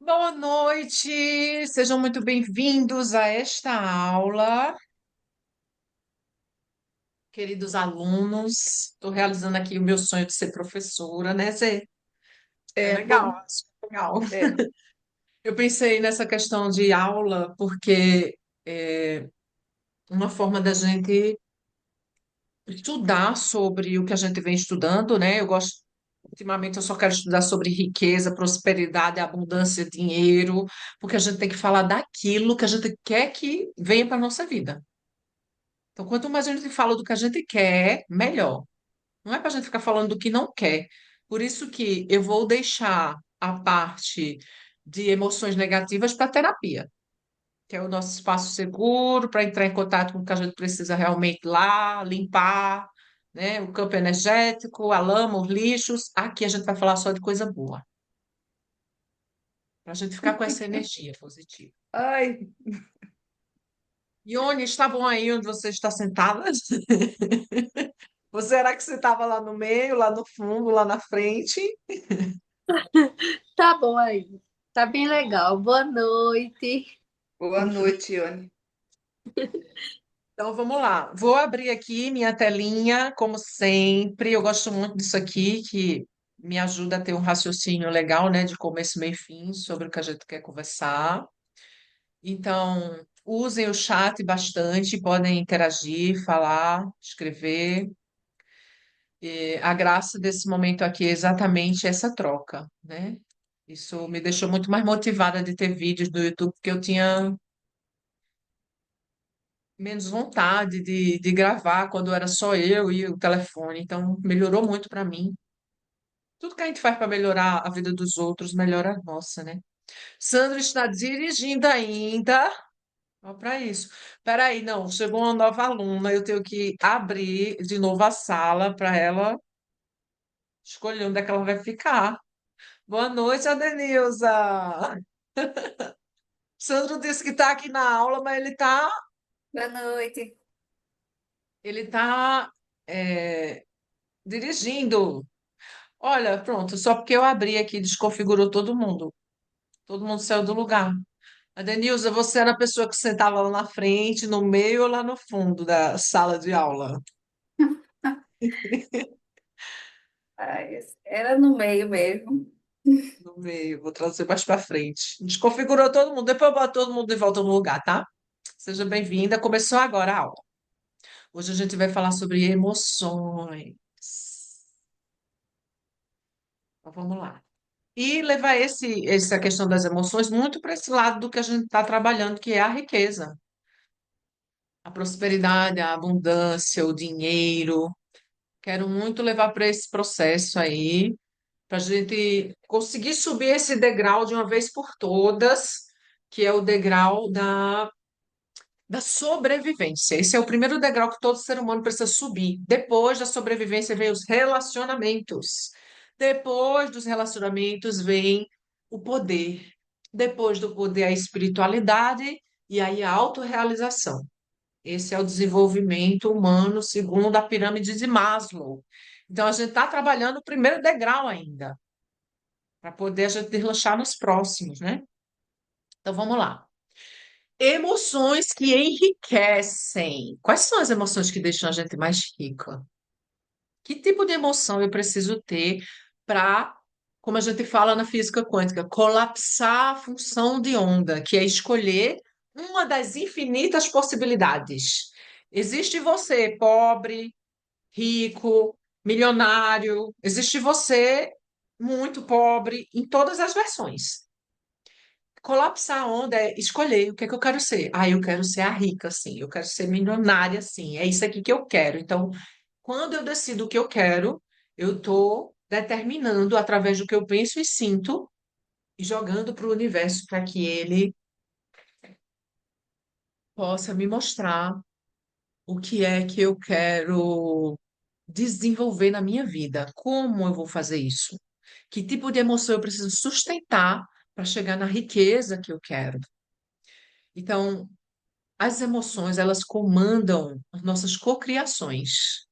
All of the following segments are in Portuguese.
Boa noite, sejam muito bem-vindos a esta aula, queridos alunos. Estou realizando aqui o meu sonho de ser professora, né, Zê? É É legal, bom. acho legal. É. Eu pensei nessa questão de aula porque é uma forma da gente estudar sobre o que a gente vem estudando, né? Ultimamente, eu só quero estudar sobre riqueza, prosperidade, abundância, dinheiro, porque a gente tem que falar daquilo que a gente quer que venha para a nossa vida. Então, quanto mais a gente fala do que a gente quer, melhor. Não é para a gente ficar falando do que não quer. Por isso que eu vou deixar a parte de emoções negativas para terapia, que é o nosso espaço seguro para entrar em contato com o que a gente precisa realmente lá, limpar, né? O campo energético, a lama, os lixos. Aqui a gente vai falar só de coisa boa, para a gente ficar com essa energia positiva. Ai, Ione, está bom aí onde você está sentada? Ou será que você estava lá no meio, lá no fundo, lá na frente? tá bom aí. Tá bem legal. Boa noite. Boa noite, Ione. Então vamos lá. Vou abrir aqui minha telinha, como sempre. Eu gosto muito disso aqui, que me ajuda a ter um raciocínio legal, né, de começo, meio e fim, sobre o que a gente quer conversar. Então, usem o chat bastante, podem interagir, falar, escrever. E a graça desse momento aqui é exatamente essa troca, né? Isso me deixou muito mais motivada de ter vídeos do YouTube, porque eu tinha menos vontade de gravar quando era só eu e o telefone. Então, melhorou muito para mim. Tudo que a gente faz para melhorar a vida dos outros, melhora a nossa, né? Sandra está dirigindo ainda. Ó, para isso. Peraí, não, chegou uma nova aluna, eu tenho que abrir de novo a sala para ela escolher onde é que ela vai ficar. Boa noite, Adenilza. Sandro disse que está aqui na aula, mas Boa noite. ele tá, é, dirigindo. Olha, pronto, só porque eu abri aqui, desconfigurou todo mundo. Todo mundo saiu do lugar. Adenilza, você era a pessoa que sentava lá na frente, no meio ou lá no fundo da sala de aula? Ai, era no meio mesmo. No meio, vou trazer mais para frente. Desconfigurou todo mundo, depois eu boto todo mundo de volta no lugar, tá? Seja bem-vinda. Começou agora a aula. Hoje a gente vai falar sobre emoções. Então, vamos lá. E levar essa questão das emoções muito para esse lado do que a gente está trabalhando, que é a riqueza, a prosperidade, a abundância, o dinheiro. Quero muito levar para esse processo aí, para a gente conseguir subir esse degrau de uma vez por todas, que é o degrau da sobrevivência. Esse é o primeiro degrau que todo ser humano precisa subir. Depois da sobrevivência vem os relacionamentos. Depois dos relacionamentos vem o poder. Depois do poder, a espiritualidade e aí a autorrealização. Esse é o desenvolvimento humano segundo a pirâmide de Maslow. Então, a gente está trabalhando o primeiro degrau ainda, para poder a gente deslanchar nos próximos, né? Então, vamos lá. Emoções que enriquecem. Quais são as emoções que deixam a gente mais rica? Que tipo de emoção eu preciso ter para, como a gente fala na física quântica, colapsar a função de onda, que é escolher uma das infinitas possibilidades. Existe você, pobre, rico, milionário, existe você, muito pobre, em todas as versões. Colapsar a onda é escolher o que é que eu quero ser. Ah, eu quero ser a rica, sim. Eu quero ser milionária, sim. É isso aqui que eu quero. Então, quando eu decido o que eu quero, eu estou determinando através do que eu penso e sinto e jogando para o universo para que ele possa me mostrar o que é que eu quero desenvolver na minha vida. Como eu vou fazer isso? Que tipo de emoção eu preciso sustentar para chegar na riqueza que eu quero? Então, as emoções, elas comandam as nossas cocriações.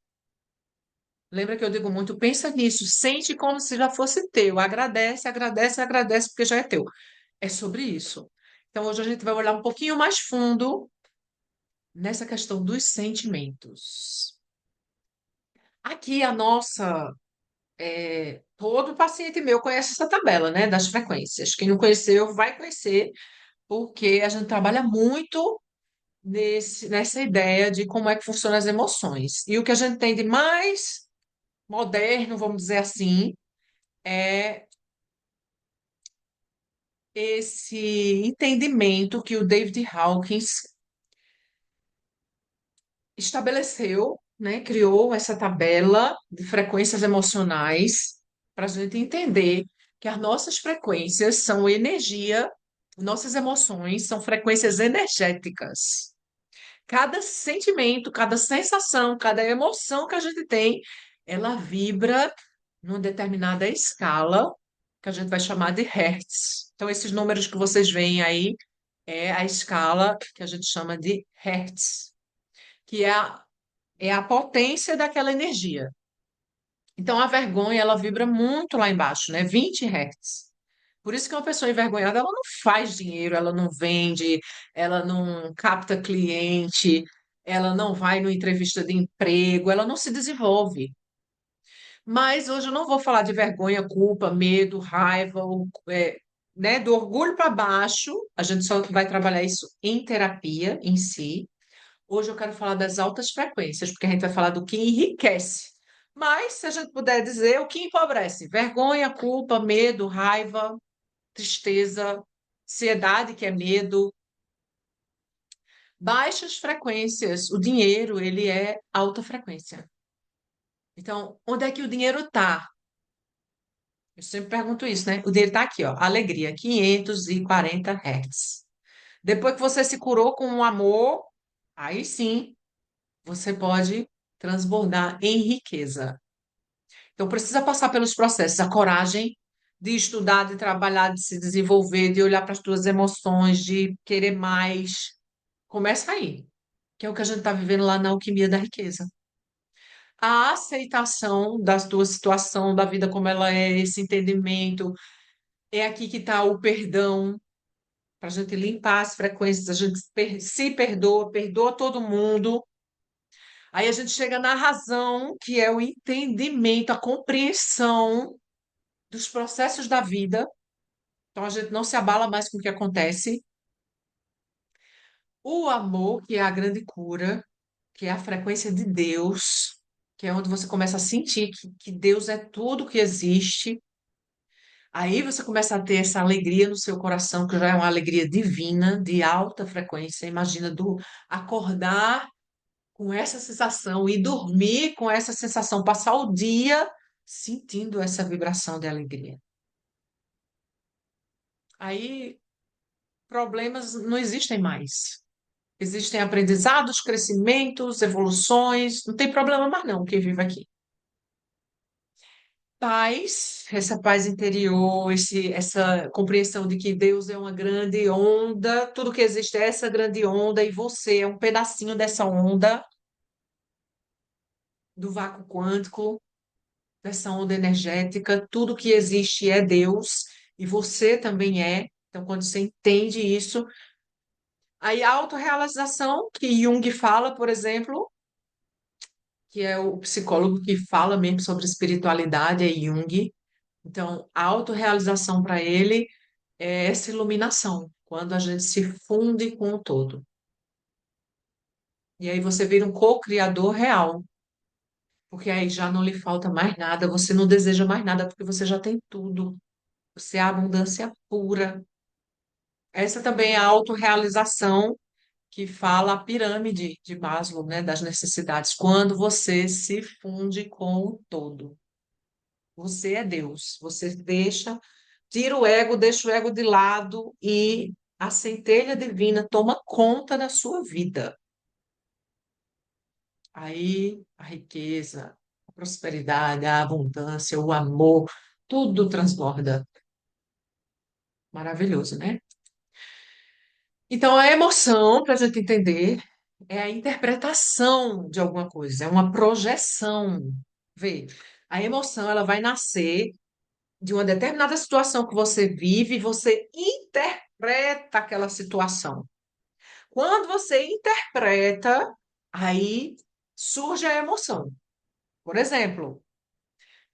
Lembra que eu digo muito, pensa nisso, sente como se já fosse teu, agradece, agradece, agradece, porque já é teu. É sobre isso. Então, hoje a gente vai olhar um pouquinho mais fundo nessa questão dos sentimentos. Aqui a nossa, todo paciente meu conhece essa tabela, né, das frequências. Quem não conheceu vai conhecer, porque a gente trabalha muito nessa ideia de como é que funcionam as emoções. E o que a gente tem de mais moderno, vamos dizer assim, é esse entendimento que o David Hawkins estabeleceu, né, criou essa tabela de frequências emocionais para a gente entender que as nossas frequências são energia, nossas emoções são frequências energéticas. Cada sentimento, cada sensação, cada emoção que a gente tem, ela vibra numa determinada escala que a gente vai chamar de Hertz. Então, esses números que vocês veem aí é a escala que a gente chama de Hertz, que é a potência daquela energia. Então, a vergonha, ela vibra muito lá embaixo, né? 20 Hz. Por isso que uma pessoa envergonhada, ela não faz dinheiro, ela não vende, ela não capta cliente, ela não vai numa entrevista de emprego, ela não se desenvolve. Mas hoje eu não vou falar de vergonha, culpa, medo, raiva, né? Do orgulho para baixo. A gente só vai trabalhar isso em terapia em si. Hoje eu quero falar das altas frequências, porque a gente vai falar do que enriquece. Mas, se a gente puder dizer, o que empobrece? Vergonha, culpa, medo, raiva, tristeza, ansiedade, que é medo. Baixas frequências. O dinheiro, ele é alta frequência. Então, onde é que o dinheiro está? Eu sempre pergunto isso, né? O dinheiro está aqui, ó. Alegria, 540 Hz. Depois que você se curou com o amor, aí sim, você pode transbordar em riqueza. Então, precisa passar pelos processos, a coragem de estudar, de trabalhar, de se desenvolver, de olhar para as tuas emoções, de querer mais. Começa aí, que é o que a gente está vivendo lá na Alquimia da Riqueza. A aceitação da tua situação, da vida como ela é, esse entendimento, é aqui que está o perdão, para a gente limpar as frequências, a gente se perdoa, perdoa todo mundo. Aí a gente chega na razão, que é o entendimento, a compreensão dos processos da vida. Então a gente não se abala mais com o que acontece. O amor, que é a grande cura, que é a frequência de Deus, que é onde você começa a sentir que Deus é tudo que existe. Aí você começa a ter essa alegria no seu coração, que já é uma alegria divina, de alta frequência. Imagina do acordar com essa sensação e dormir com essa sensação, passar o dia sentindo essa vibração de alegria. Aí problemas não existem mais. Existem aprendizados, crescimentos, evoluções, não tem problema mais não, quem vive aqui. Paz, essa paz interior, essa compreensão de que Deus é uma grande onda, tudo que existe é essa grande onda e você é um pedacinho dessa onda, do vácuo quântico, dessa onda energética, tudo que existe é Deus e você também é. Então, quando você entende isso, aí a autorrealização, que Jung fala, por exemplo, que é o psicólogo que fala mesmo sobre espiritualidade, é Jung. Então, a autorrealização para ele é essa iluminação, quando a gente se funde com o todo. E aí você vira um co-criador real, porque aí já não lhe falta mais nada, você não deseja mais nada, porque você já tem tudo. Você é a abundância pura. Essa também é a autorrealização que fala a pirâmide de Maslow, né, das necessidades, quando você se funde com o todo. Você é Deus. Você tira o ego, deixa o ego de lado e a centelha divina toma conta da sua vida. Aí a riqueza, a prosperidade, a abundância, o amor, tudo transborda. Maravilhoso, né? Então, a emoção, para a gente entender, é a interpretação de alguma coisa, é uma projeção. Vê, a emoção ela vai nascer de uma determinada situação que você vive, você interpreta aquela situação. Quando você interpreta, aí surge a emoção. Por exemplo,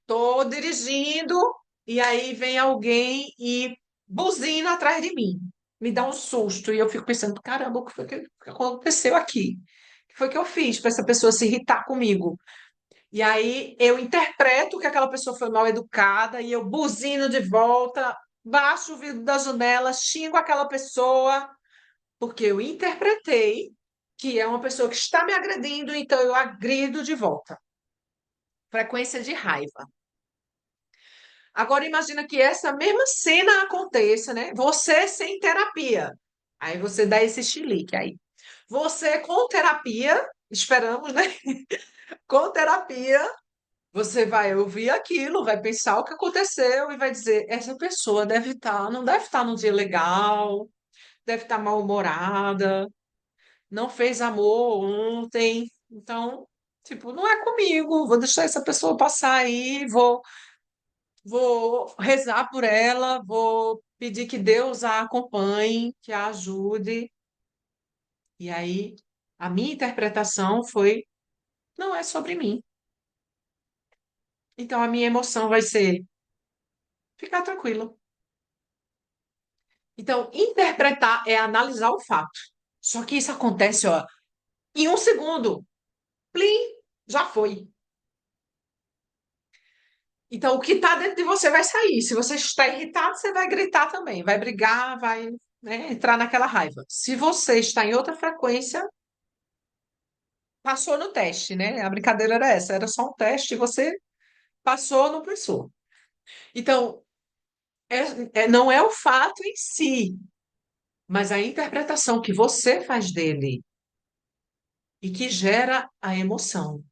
estou dirigindo e aí vem alguém e buzina atrás de mim. Me dá um susto e eu fico pensando, caramba, o que foi que aconteceu aqui? O que foi que eu fiz para essa pessoa se irritar comigo? E aí eu interpreto que aquela pessoa foi mal educada e eu buzino de volta, baixo o vidro da janela, xingo aquela pessoa, porque eu interpretei que é uma pessoa que está me agredindo, então eu agrido de volta. Frequência de raiva. Agora imagina que essa mesma cena aconteça, né? Você sem terapia. Aí você dá esse chilique aí. Você com terapia, esperamos, né? Com terapia, você vai ouvir aquilo, vai pensar o que aconteceu e vai dizer: essa pessoa deve estar, não deve estar num dia legal, deve estar mal-humorada, não fez amor ontem. Então, tipo, não é comigo, vou deixar essa pessoa passar aí, vou rezar por ela, vou pedir que Deus a acompanhe, que a ajude. E aí, a minha interpretação foi: não é sobre mim. Então, a minha emoção vai ser ficar tranquilo. Então, interpretar é analisar o fato. Só que isso acontece, ó, em um segundo. Plim, já foi. Então, o que está dentro de você vai sair. Se você está irritado, você vai gritar também, vai brigar, vai, né, entrar naquela raiva. Se você está em outra frequência, passou no teste, né? A brincadeira era essa, era só um teste, você passou ou não passou. Então, não é o fato em si, mas a interpretação que você faz dele e que gera a emoção.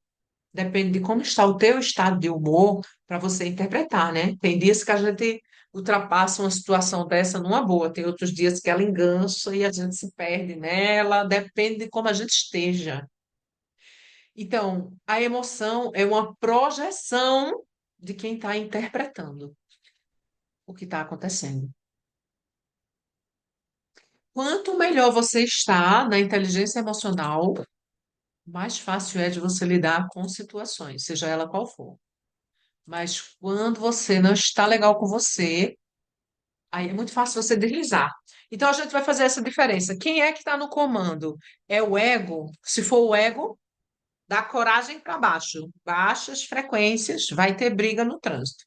Depende de como está o teu estado de humor para você interpretar, né? Tem dias que a gente ultrapassa uma situação dessa numa boa, tem outros dias que ela engancha e a gente se perde nela, depende de como a gente esteja. Então, a emoção é uma projeção de quem está interpretando o que está acontecendo. Quanto melhor você está na inteligência emocional, mais fácil é de você lidar com situações, seja ela qual for. Mas quando você não está legal com você, aí é muito fácil você deslizar. Então a gente vai fazer essa diferença. Quem é que está no comando? É o ego? Se for o ego, dá coragem para baixo. Baixas frequências, vai ter briga no trânsito.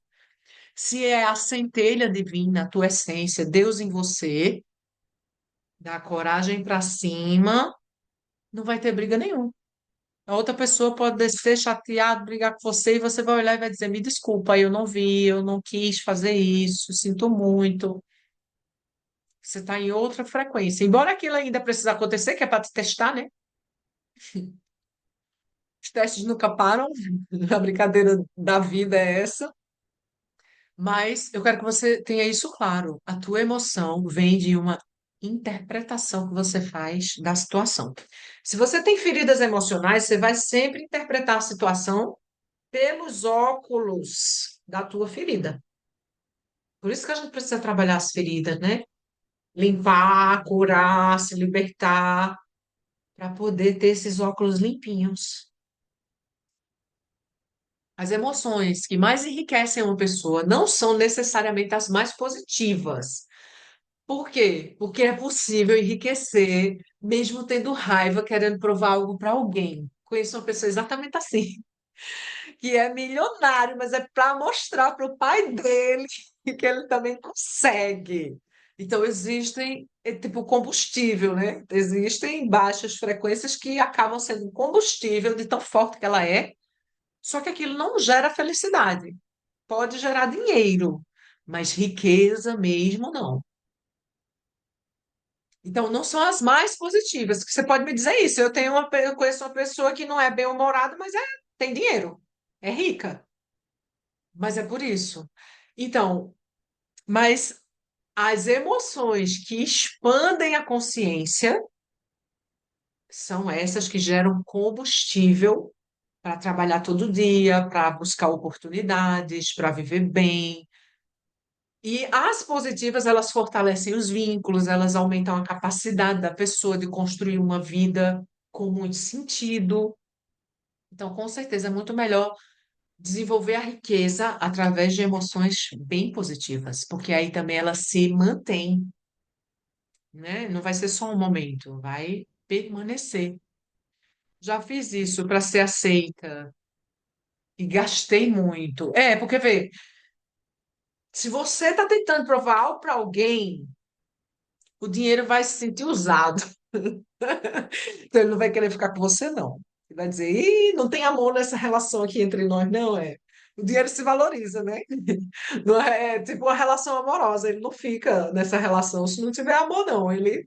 Se é a centelha divina, a tua essência, Deus em você, dá coragem para cima, não vai ter briga nenhuma. A outra pessoa pode ser chateada, brigar com você, e você vai olhar e vai dizer: me desculpa, eu não vi, eu não quis fazer isso, sinto muito. Você está em outra frequência. Embora aquilo ainda precise acontecer, que é para te testar, né? Os testes nunca param, a brincadeira da vida é essa. Mas eu quero que você tenha isso claro. A tua emoção vem de uma interpretação que você faz da situação. Se você tem feridas emocionais, você vai sempre interpretar a situação pelos óculos da tua ferida. Por isso que a gente precisa trabalhar as feridas, né? Limpar, curar, se libertar, para poder ter esses óculos limpinhos. As emoções que mais enriquecem uma pessoa não são necessariamente as mais positivas. Por quê? Porque é possível enriquecer mesmo tendo raiva, querendo provar algo para alguém. Conheço uma pessoa exatamente assim, que é milionário, mas é para mostrar para o pai dele que ele também consegue. Então, existem, é tipo combustível, né? Existem baixas frequências que acabam sendo combustível de tão forte que ela é, só que aquilo não gera felicidade. Pode gerar dinheiro, mas riqueza mesmo não. Então, não são as mais positivas, que você pode me dizer isso. Eu conheço uma pessoa que não é bem-humorada, mas tem dinheiro, é rica, mas é por isso. Então, mas as emoções que expandem a consciência são essas que geram combustível para trabalhar todo dia, para buscar oportunidades, para viver bem, E as positivas, elas fortalecem os vínculos, elas aumentam a capacidade da pessoa de construir uma vida com muito sentido. Então, com certeza, é muito melhor desenvolver a riqueza através de emoções bem positivas, porque aí também ela se mantém, né? Não vai ser só um momento, vai permanecer. Já fiz isso para ser aceita e gastei muito. É, porque vê, se você está tentando provar algo para alguém, o dinheiro vai se sentir usado. Então ele não vai querer ficar com você, não. Ele vai dizer, ih, não tem amor nessa relação aqui entre nós, não é? O dinheiro se valoriza, né? Não é tipo uma relação amorosa, ele não fica nessa relação se não tiver amor, não. Ele,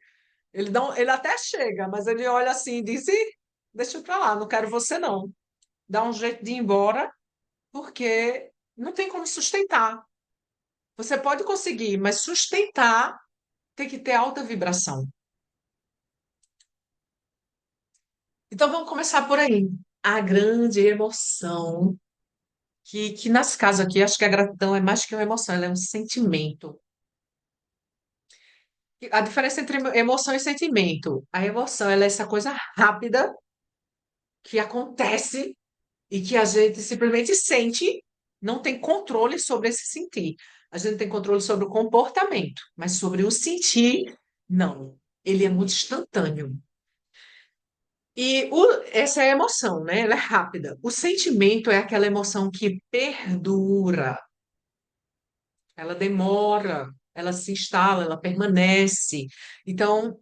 não, ele até chega, mas ele olha assim e diz, ih, deixa pra lá, não quero você, não. Dá um jeito de ir embora, porque não tem como sustentar. Você pode conseguir, mas sustentar tem que ter alta vibração. Então vamos começar por aí. A grande emoção que nas casas aqui, acho que a gratidão é mais que uma emoção, ela é um sentimento. E a diferença entre emoção e sentimento, a emoção ela é essa coisa rápida que acontece e que a gente simplesmente sente, não tem controle sobre esse sentir. A gente tem controle sobre o comportamento, mas sobre o sentir, não. Ele é muito instantâneo. Essa é a emoção, né? Ela é rápida. O sentimento é aquela emoção que perdura, ela demora, ela se instala, ela permanece. Então,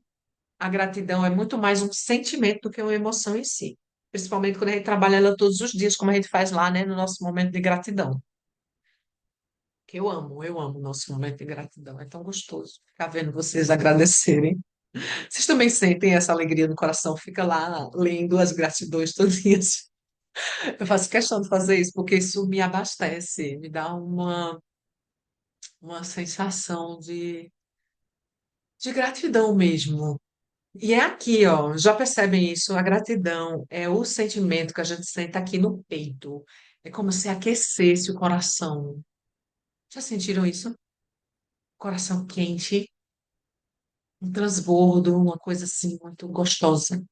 a gratidão é muito mais um sentimento do que uma emoção em si. Principalmente quando a gente trabalha ela todos os dias, como a gente faz lá, né, no nosso momento de gratidão. Que eu amo o nosso momento de gratidão. É tão gostoso ficar vendo vocês agradecerem. Vocês também sentem essa alegria no coração, fica lá lendo as gratidões todinhas. Eu faço questão de fazer isso, porque isso me abastece, me dá uma sensação de gratidão mesmo. E é aqui, ó, já percebem isso? A gratidão é o sentimento que a gente sente aqui no peito. É como se aquecesse o coração. Já sentiram isso? Coração quente, um transbordo, uma coisa assim muito gostosa.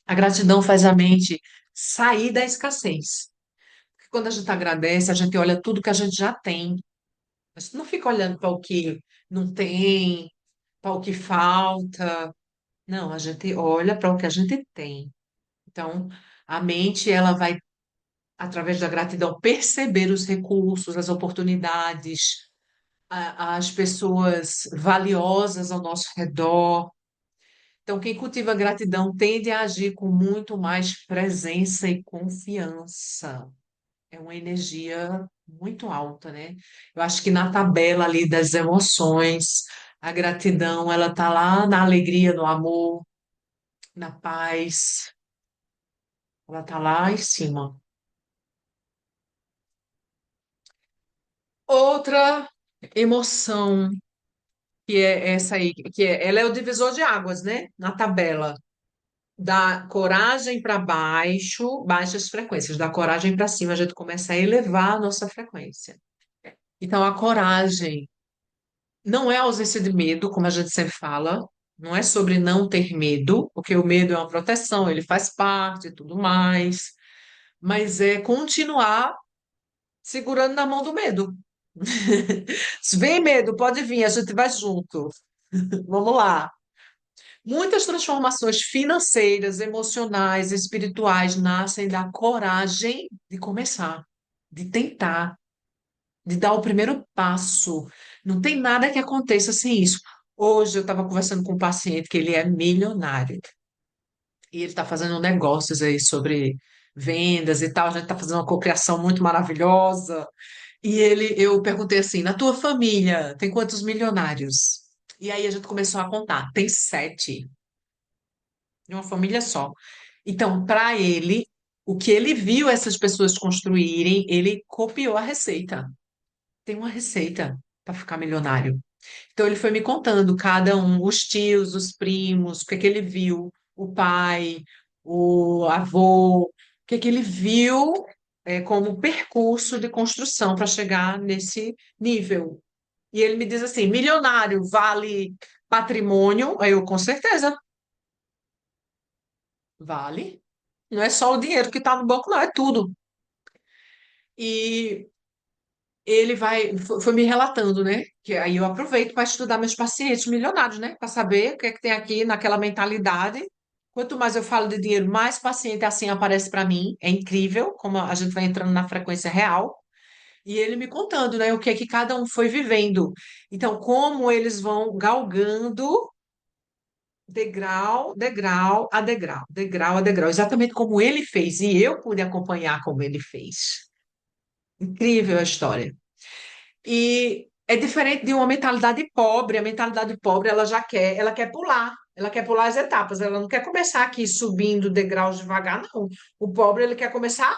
A gratidão faz a mente sair da escassez. Porque quando a gente agradece, a gente olha tudo que a gente já tem. A gente não fica olhando para o que não tem, para o que falta. Não, a gente olha para o que a gente tem. Então, a mente, ela vai, através da gratidão, perceber os recursos, as oportunidades, as pessoas valiosas ao nosso redor. Então, quem cultiva gratidão tende a agir com muito mais presença e confiança. É uma energia muito alta, né? Eu acho que na tabela ali das emoções, a gratidão, ela tá lá na alegria, no amor, na paz, ela tá lá em cima. Outra emoção que é essa aí, ela é o divisor de águas, né? Na tabela. Da coragem para baixo, baixas frequências. Da coragem para cima, a gente começa a elevar a nossa frequência. Então, a coragem não é ausência de medo, como a gente sempre fala. Não é sobre não ter medo, porque o medo é uma proteção, ele faz parte e tudo mais. Mas é continuar segurando na mão do medo. Se vem medo, pode vir, a gente vai junto. Vamos lá. Muitas transformações financeiras, emocionais, espirituais nascem da coragem de começar, de tentar, de dar o primeiro passo. Não tem nada que aconteça sem isso. Hoje eu estava conversando com um paciente que ele é milionário e ele está fazendo negócios aí sobre vendas e tal. A gente está fazendo uma cocriação muito maravilhosa. Eu perguntei assim, na tua família tem quantos milionários? E aí a gente começou a contar, tem 7 de uma família só. Então, para ele, o que ele viu essas pessoas construírem, ele copiou a receita. Tem uma receita para ficar milionário. Então, ele foi me contando cada um, os tios, os primos, o que é que ele viu, o pai, o avô, o que é que ele viu como percurso de construção para chegar nesse nível. E ele me diz assim: milionário vale patrimônio? Aí eu, com certeza, vale. Não é só o dinheiro que está no banco, não, é tudo. E ele foi me relatando, né? Que aí eu aproveito para estudar meus pacientes milionários, né? Para saber o que é que tem aqui naquela mentalidade. Quanto mais eu falo de dinheiro, mais paciente assim aparece para mim. É incrível como a gente vai entrando na frequência real. E ele me contando, né? O que é que cada um foi vivendo. Então, como eles vão galgando degrau, degrau a degrau, exatamente como ele fez. E eu pude acompanhar como ele fez. Incrível a história. E é diferente de uma mentalidade pobre. A mentalidade pobre, ela quer pular. Ela quer pular as etapas. Ela não quer começar aqui subindo degraus devagar, não. O pobre, ele quer começar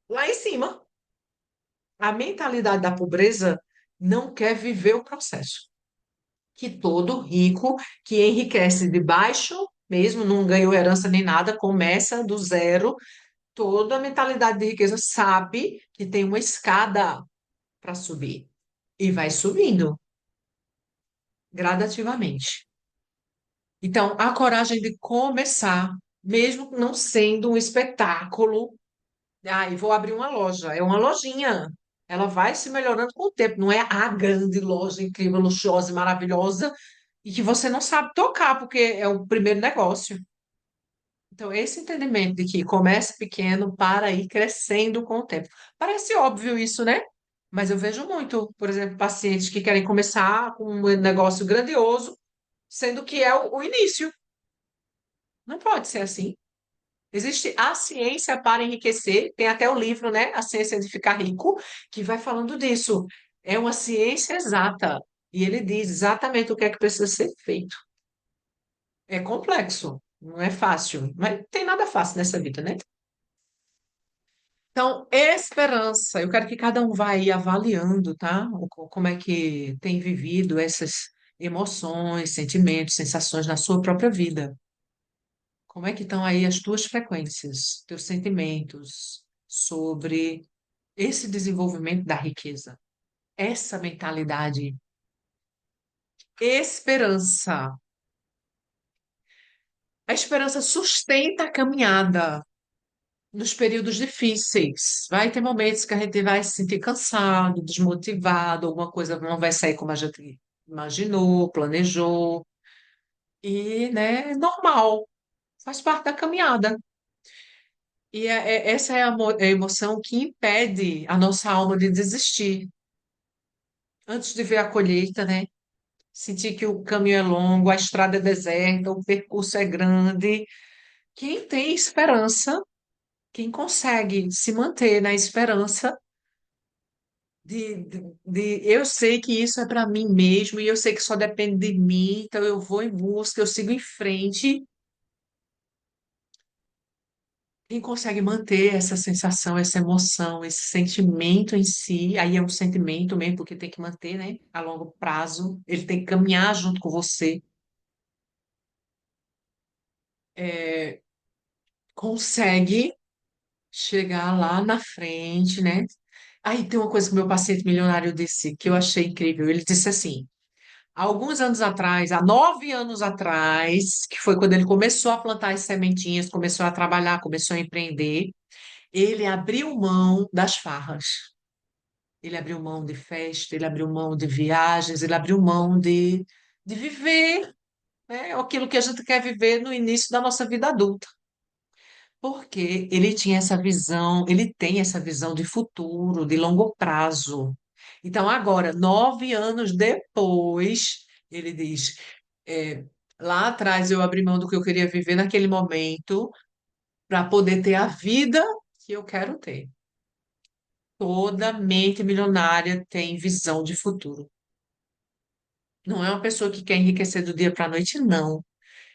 lá em cima. A mentalidade da pobreza não quer viver o processo. Que todo rico que enriquece de baixo, mesmo não ganhou herança nem nada, começa do zero. Toda a mentalidade de riqueza sabe que tem uma escada para subir e vai subindo gradativamente. Então, a coragem de começar, mesmo não sendo um espetáculo. Ah, e vou abrir uma loja. É uma lojinha. Ela vai se melhorando com o tempo. Não é a grande loja incrível, luxuosa e maravilhosa e que você não sabe tocar, porque é o primeiro negócio. Então, esse entendimento de que começa pequeno para ir crescendo com o tempo. Parece óbvio isso, né? Mas eu vejo muito, por exemplo, pacientes que querem começar com um negócio grandioso, sendo que é o início. Não pode ser assim. Existe a ciência para enriquecer, tem até o livro, né? A Ciência de Ficar Rico, que vai falando disso. É uma ciência exata. E ele diz exatamente o que é que precisa ser feito. É complexo, não é fácil, mas tem nada fácil nessa vida, né? Então, esperança. Eu quero que cada um vá aí avaliando, tá? Como é que tem vivido essas emoções, sentimentos, sensações na sua própria vida. Como é que estão aí as tuas frequências, teus sentimentos sobre esse desenvolvimento da riqueza, essa mentalidade, esperança. A esperança sustenta a caminhada nos períodos difíceis. Vai ter momentos que a gente vai se sentir cansado, desmotivado, alguma coisa não vai sair como a gente imaginou, planejou. E, né, é normal, faz parte da caminhada. E essa é a emoção que impede a nossa alma de desistir. Antes de ver a colheita, né? Sentir que o caminho é longo, a estrada é deserta, o percurso é grande. Quem tem esperança, quem consegue se manter na esperança eu sei que isso é para mim mesmo e eu sei que só depende de mim, então eu vou em busca, eu sigo em frente. Quem consegue manter essa sensação, essa emoção, esse sentimento em si, aí é um sentimento mesmo, porque tem que manter, né, a longo prazo, ele tem que caminhar junto com você, é, consegue chegar lá na frente, né? Aí tem uma coisa que o meu paciente milionário disse que eu achei incrível. Ele disse assim: há alguns anos atrás, há 9 anos atrás, que foi quando ele começou a plantar as sementinhas, começou a trabalhar, começou a empreender, ele abriu mão das farras. Ele abriu mão de festa, ele abriu mão de viagens, ele abriu mão de viver, né, aquilo que a gente quer viver no início da nossa vida adulta. Porque ele tinha essa visão, ele tem essa visão de futuro, de longo prazo. Então, agora, 9 anos depois, ele diz: é, lá atrás eu abri mão do que eu queria viver naquele momento para poder ter a vida que eu quero ter. Toda mente milionária tem visão de futuro. Não é uma pessoa que quer enriquecer do dia para a noite, não.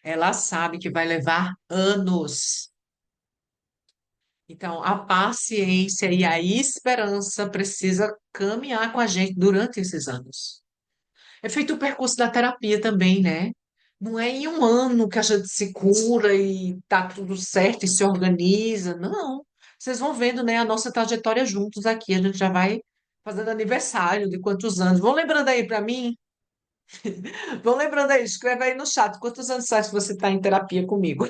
Ela sabe que vai levar anos. Então, a paciência e a esperança precisa caminhar com a gente durante esses anos. É feito o percurso da terapia também, né? Não é em um ano que a gente se cura e tá tudo certo e se organiza. Não. Vocês vão vendo, né, a nossa trajetória juntos aqui. A gente já vai. fazendo aniversário de quantos anos. Vão lembrando aí para mim? Vão lembrando aí, escreve aí no chat quantos anos faz que você está em terapia comigo.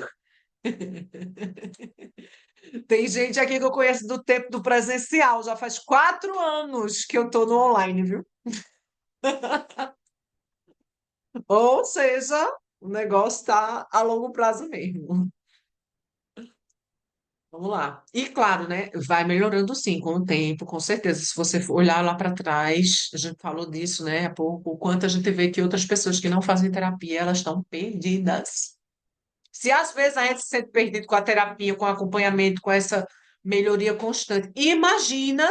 Tem gente aqui que eu conheço do tempo do presencial, já faz 4 anos que eu estou no online, viu? Ou seja, o negócio está a longo prazo mesmo. Vamos lá. E claro, né? Vai melhorando sim com o tempo, com certeza. Se você for olhar lá para trás, a gente falou disso, né? Há pouco, o quanto a gente vê que outras pessoas que não fazem terapia, elas estão perdidas. Se às vezes a gente se sente perdido com a terapia, com o acompanhamento, com essa melhoria constante, imagina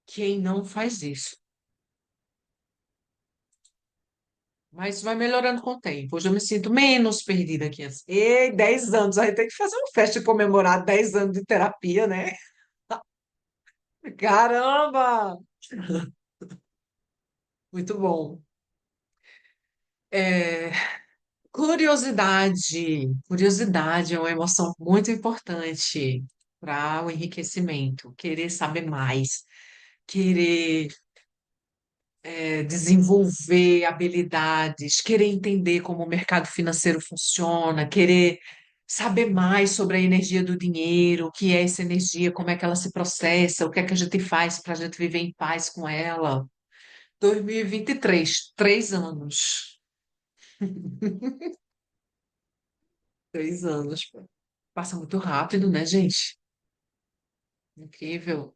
quem não faz isso. Mas vai melhorando com o tempo. Hoje eu me sinto menos perdida que antes. E 10 anos, a gente tem que fazer uma festa e comemorar 10 anos de terapia, né? Caramba! Muito bom. É, curiosidade. Curiosidade é uma emoção muito importante para o enriquecimento. Querer saber mais, querer desenvolver habilidades, querer entender como o mercado financeiro funciona, querer saber mais sobre a energia do dinheiro, o que é essa energia, como é que ela se processa, o que é que a gente faz para a gente viver em paz com ela. 2023, 3 anos. 3 anos. Passa muito rápido, né, gente? Incrível.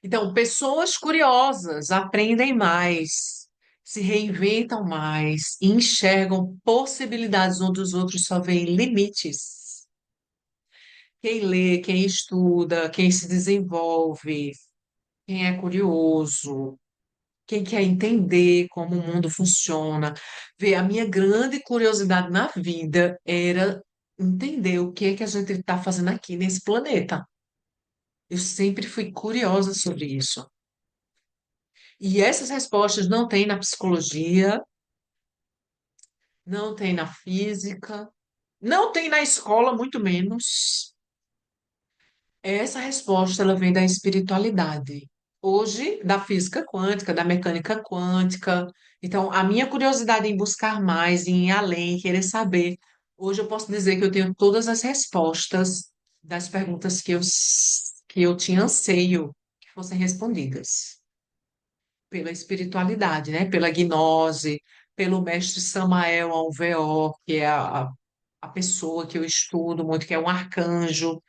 Então, pessoas curiosas aprendem mais, se reinventam mais, e enxergam possibilidades onde os outros só veem limites. Quem lê, quem estuda, quem se desenvolve, quem é curioso, quem quer entender como o mundo funciona. Vê, a minha grande curiosidade na vida era entender o que é que a gente está fazendo aqui nesse planeta. Eu sempre fui curiosa sobre isso. E essas respostas não tem na psicologia, não tem na física, não tem na escola, muito menos. Essa resposta ela vem da espiritualidade. Hoje, da física quântica, da mecânica quântica. Então, a minha curiosidade em buscar mais, em ir além, querer saber. Hoje eu posso dizer que eu tenho todas as respostas das perguntas que eu tinha anseio que fossem respondidas. Pela espiritualidade, né? Pela gnose, pelo mestre Samael Alveor, que é a pessoa que eu estudo muito, que é um arcanjo,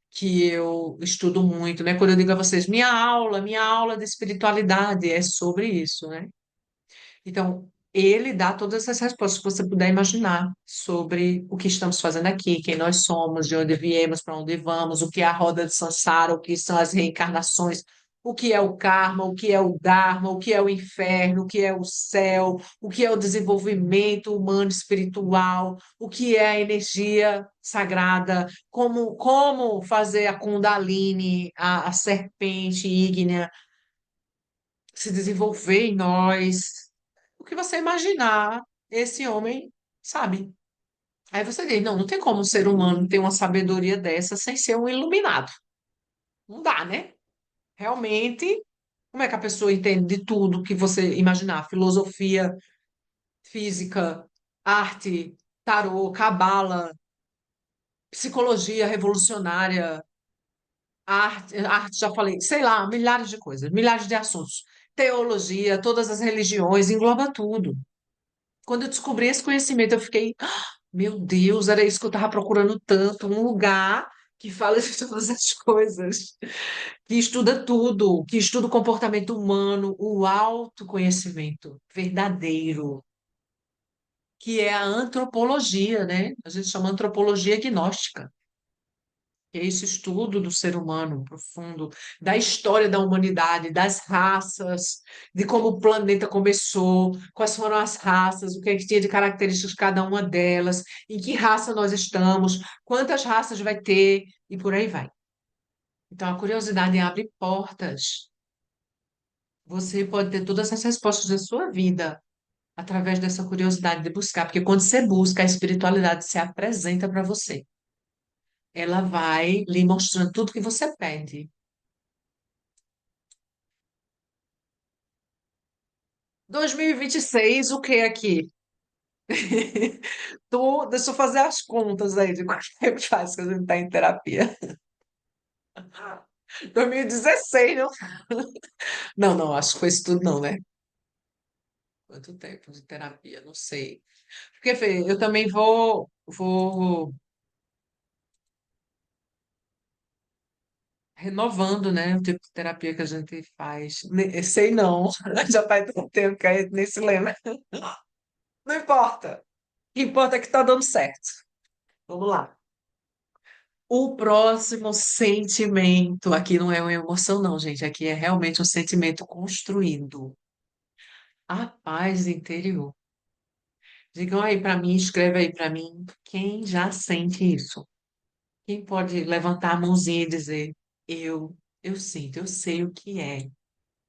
que eu estudo muito, né? Quando eu digo a vocês, minha aula de espiritualidade é sobre isso, né? Então, ele dá todas essas respostas que você puder imaginar sobre o que estamos fazendo aqui, quem nós somos, de onde viemos, para onde vamos, o que é a roda de Sansara, o que são as reencarnações, o que é o karma, o que é o dharma, o que é o inferno, o que é o céu, o que é o desenvolvimento humano espiritual, o que é a energia sagrada, como fazer a Kundalini, a serpente ígnea, se desenvolver em nós. O que você imaginar, esse homem sabe. Aí você diz, não, não tem como um ser humano ter uma sabedoria dessa sem ser um iluminado. Não dá, né? Realmente, como é que a pessoa entende de tudo que você imaginar? Filosofia, física, arte, tarô, cabala, psicologia revolucionária, arte, já falei, sei lá, milhares de coisas, milhares de assuntos. Teologia, todas as religiões, engloba tudo. Quando eu descobri esse conhecimento, eu fiquei, "Ah, meu Deus, era isso que eu estava procurando tanto, um lugar que fala de todas as coisas, que estuda tudo, que estuda o comportamento humano, o autoconhecimento verdadeiro, que é a antropologia, né? A gente chama antropologia gnóstica. Que é esse estudo do ser humano profundo, da história da humanidade, das raças, de como o planeta começou, quais foram as raças, o que é que tinha de características cada uma delas, em que raça nós estamos, quantas raças vai ter, e por aí vai. Então, a curiosidade abre portas. Você pode ter todas as respostas da sua vida através dessa curiosidade de buscar, porque quando você busca, a espiritualidade se apresenta para você. Ela vai lhe mostrando tudo que você pede. 2026, o que aqui? Deixa eu fazer as contas aí de quanto tempo faz que a gente está em terapia. 2016, não? Não, não, acho que foi isso tudo, não, né? Quanto tempo de terapia? Não sei. Porque, Fê, eu também vou renovando, né? O tipo de terapia que a gente faz. Sei não, já faz tanto tempo que a gente nem se lembra. Não importa. O que importa é que está dando certo. Vamos lá. O próximo sentimento, aqui não é uma emoção, não, gente. Aqui é realmente um sentimento construído. A paz interior. Digam aí para mim, escreve aí para mim, quem já sente isso? Quem pode levantar a mãozinha e dizer, eu sinto, eu sei o que é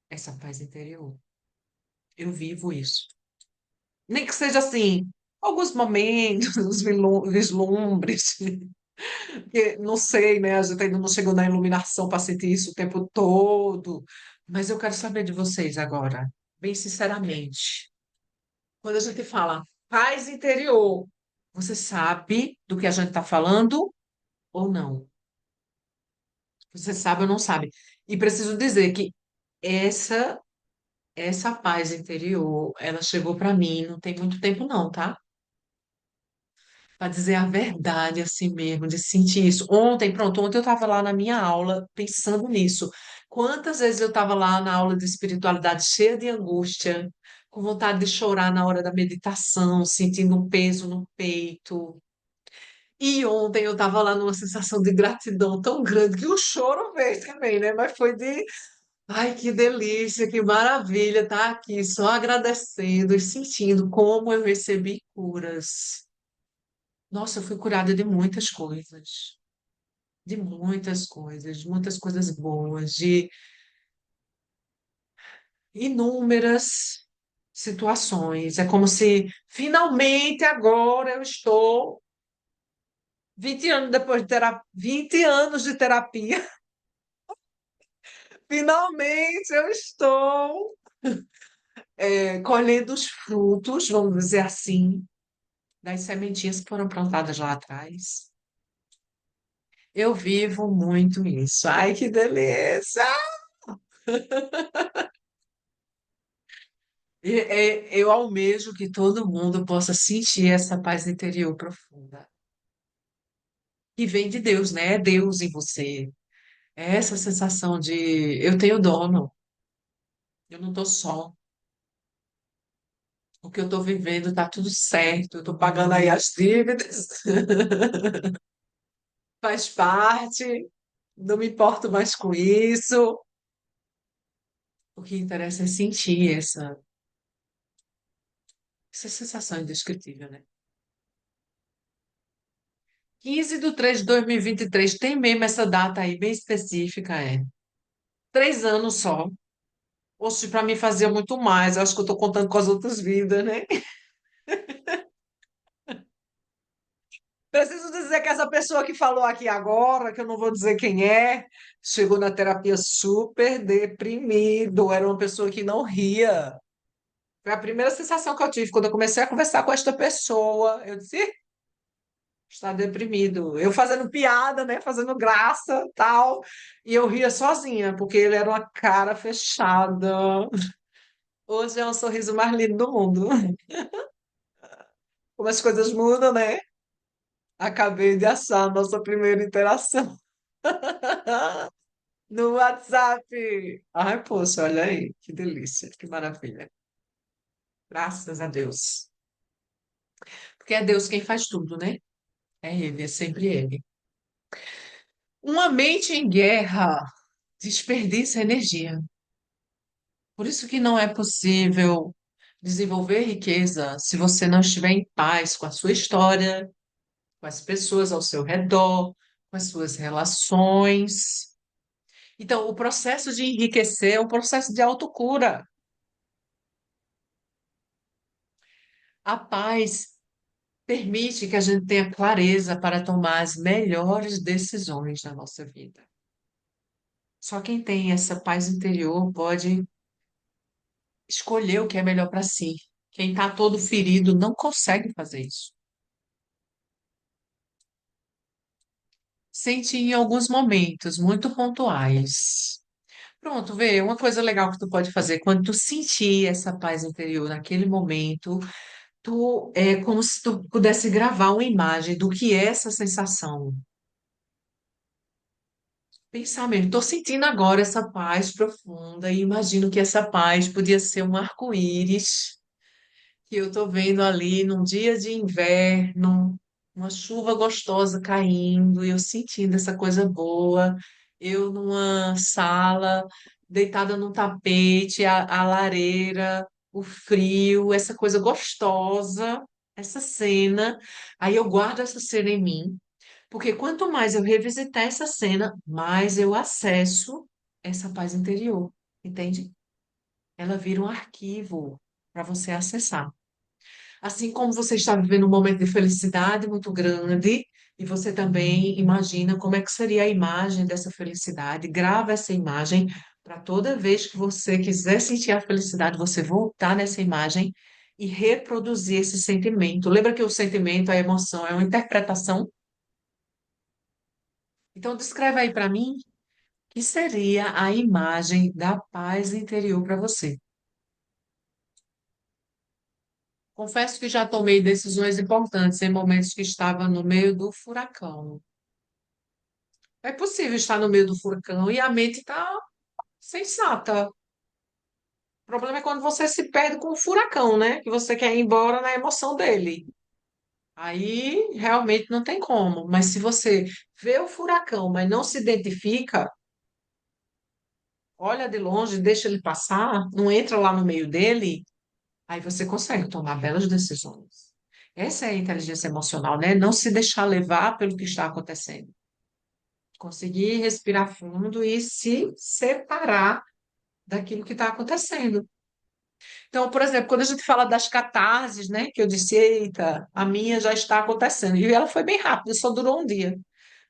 essa paz interior. Eu vivo isso. Nem que seja assim, alguns momentos, os vislumbres, que não sei, né? A gente ainda não chegou na iluminação para sentir isso o tempo todo. Mas eu quero saber de vocês agora, bem sinceramente. Quando a gente fala paz interior, você sabe do que a gente está falando ou não? Você sabe ou não sabe? E preciso dizer que essa essa paz interior, ela chegou para mim não tem muito tempo não, tá? Para dizer a verdade assim mesmo, de sentir isso. Ontem eu estava lá na minha aula pensando nisso. Quantas vezes eu estava lá na aula de espiritualidade cheia de angústia, com vontade de chorar na hora da meditação, sentindo um peso no peito. E ontem eu estava lá numa sensação de gratidão tão grande que o choro veio também, né? Mas foi de, ai, que delícia, que maravilha estar aqui, só agradecendo e sentindo como eu recebi curas. Nossa, eu fui curada de muitas coisas boas, de inúmeras situações. É como se finalmente agora eu estou 20 anos depois de terapia, 20 anos de terapia, finalmente eu estou colhendo os frutos, vamos dizer assim, das sementinhas que foram plantadas lá atrás. Eu vivo muito isso. Ai, que delícia! Eu almejo que todo mundo possa sentir essa paz interior profunda, que vem de Deus, né? É Deus em você. É essa sensação de eu tenho dono, eu não estou só. O que eu estou vivendo está tudo certo, eu estou pagando aí as dívidas, faz parte, não me importo mais com isso. O que interessa é sentir essa sensação indescritível, né? 15/3/2023 tem mesmo essa data aí bem específica, é. 3 anos só. Oxe, para mim fazia muito mais. Acho que eu estou contando com as outras vidas, né? Preciso dizer que essa pessoa que falou aqui agora, que eu não vou dizer quem é, chegou na terapia super deprimido. Era uma pessoa que não ria. Foi a primeira sensação que eu tive quando eu comecei a conversar com esta pessoa. Eu disse, "Ih, está deprimido." Eu fazendo piada, né? Fazendo graça, tal. E eu ria sozinha, porque ele era uma cara fechada. Hoje é o sorriso mais lindo do mundo. Como as coisas mudam, né? Acabei de achar a nossa primeira interação no WhatsApp. Ai, poxa, olha aí, que delícia, que maravilha. Graças a Deus. Porque é Deus quem faz tudo, né? É Ele, é sempre Ele. Uma mente em guerra desperdiça energia. Por isso que não é possível desenvolver riqueza se você não estiver em paz com a sua história, com as pessoas ao seu redor, com as suas relações. Então, o processo de enriquecer é um processo de autocura. A paz permite que a gente tenha clareza para tomar as melhores decisões na nossa vida. Só quem tem essa paz interior pode escolher o que é melhor para si. Quem está todo ferido não consegue fazer isso. Sente em alguns momentos muito pontuais. Pronto, vê, uma coisa legal que tu pode fazer quando tu sentir essa paz interior naquele momento, tu é como se tu pudesse gravar uma imagem do que é essa sensação. Pensar mesmo, estou sentindo agora essa paz profunda e imagino que essa paz podia ser um arco-íris que eu estou vendo ali num dia de inverno, uma chuva gostosa caindo, e eu sentindo essa coisa boa, eu numa sala, deitada num tapete, a lareira, o frio, essa coisa gostosa, essa cena. Aí eu guardo essa cena em mim, porque quanto mais eu revisitar essa cena, mais eu acesso essa paz interior, entende? Ela vira um arquivo para você acessar. Assim como você está vivendo um momento de felicidade muito grande, e você também imagina como é que seria a imagem dessa felicidade, grava essa imagem para toda vez que você quiser sentir a felicidade, você voltar nessa imagem e reproduzir esse sentimento. Lembra que o sentimento, a emoção, é uma interpretação? Então, descreve aí para mim o que seria a imagem da paz interior para você. Confesso que já tomei decisões importantes em momentos que estava no meio do furacão. É possível estar no meio do furacão e a mente está sensata. O problema é quando você se perde com o furacão, né? Que você quer ir embora na emoção dele. Aí realmente não tem como. Mas se você vê o furacão, mas não se identifica, olha de longe, deixa ele passar, não entra lá no meio dele, aí você consegue tomar belas decisões. Essa é a inteligência emocional, né? Não se deixar levar pelo que está acontecendo. Conseguir respirar fundo e se separar daquilo que está acontecendo. Então, por exemplo, quando a gente fala das catarses, né, que eu disse, eita, a minha já está acontecendo. E ela foi bem rápida, só durou um dia.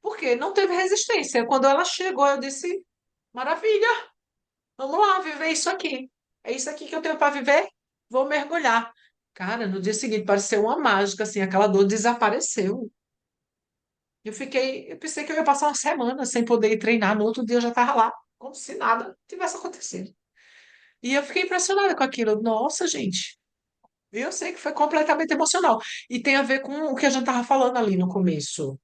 Por quê? Não teve resistência. Quando ela chegou, eu disse, maravilha, vamos lá viver isso aqui. É isso aqui que eu tenho para viver? Vou mergulhar. Cara, no dia seguinte pareceu uma mágica, assim, aquela dor desapareceu. Eu pensei que eu ia passar uma semana sem poder ir treinar, no outro dia eu já estava lá, como se nada tivesse acontecido. E eu fiquei impressionada com aquilo. Nossa, gente, eu sei que foi completamente emocional. E tem a ver com o que a gente estava falando ali no começo,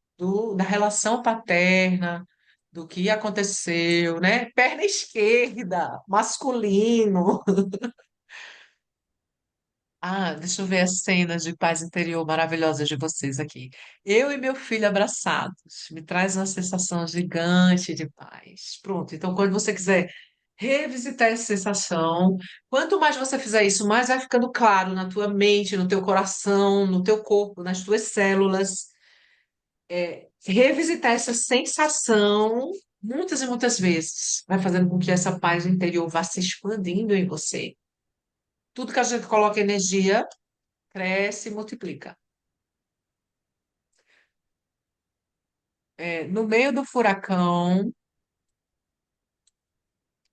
da relação paterna, do que aconteceu, né? Perna esquerda, masculino. Ah, deixa eu ver as cenas de paz interior maravilhosas de vocês aqui. Eu e meu filho abraçados, me traz uma sensação gigante de paz. Pronto, então quando você quiser revisitar essa sensação, quanto mais você fizer isso, mais vai ficando claro na tua mente, no teu coração, no teu corpo, nas tuas células. Revisitar essa sensação muitas e muitas vezes vai fazendo com que essa paz interior vá se expandindo em você. Tudo que a gente coloca energia cresce e multiplica. No meio do furacão,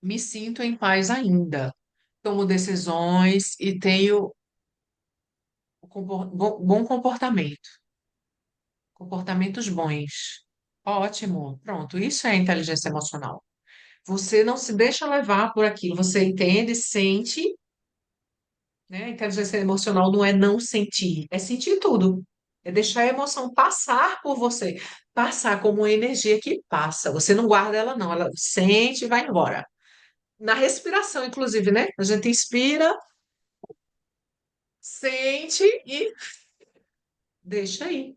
me sinto em paz ainda. Tomo decisões e tenho bom comportamento, comportamentos bons. Ótimo, pronto. Isso é inteligência emocional. Você não se deixa levar por aquilo, você entende, sente, né? Inteligência emocional não é não sentir, é sentir tudo. É deixar a emoção passar por você, passar como uma energia que passa. Você não guarda ela, não. Ela sente e vai embora. Na respiração, inclusive, né? A gente inspira, sente e deixa aí.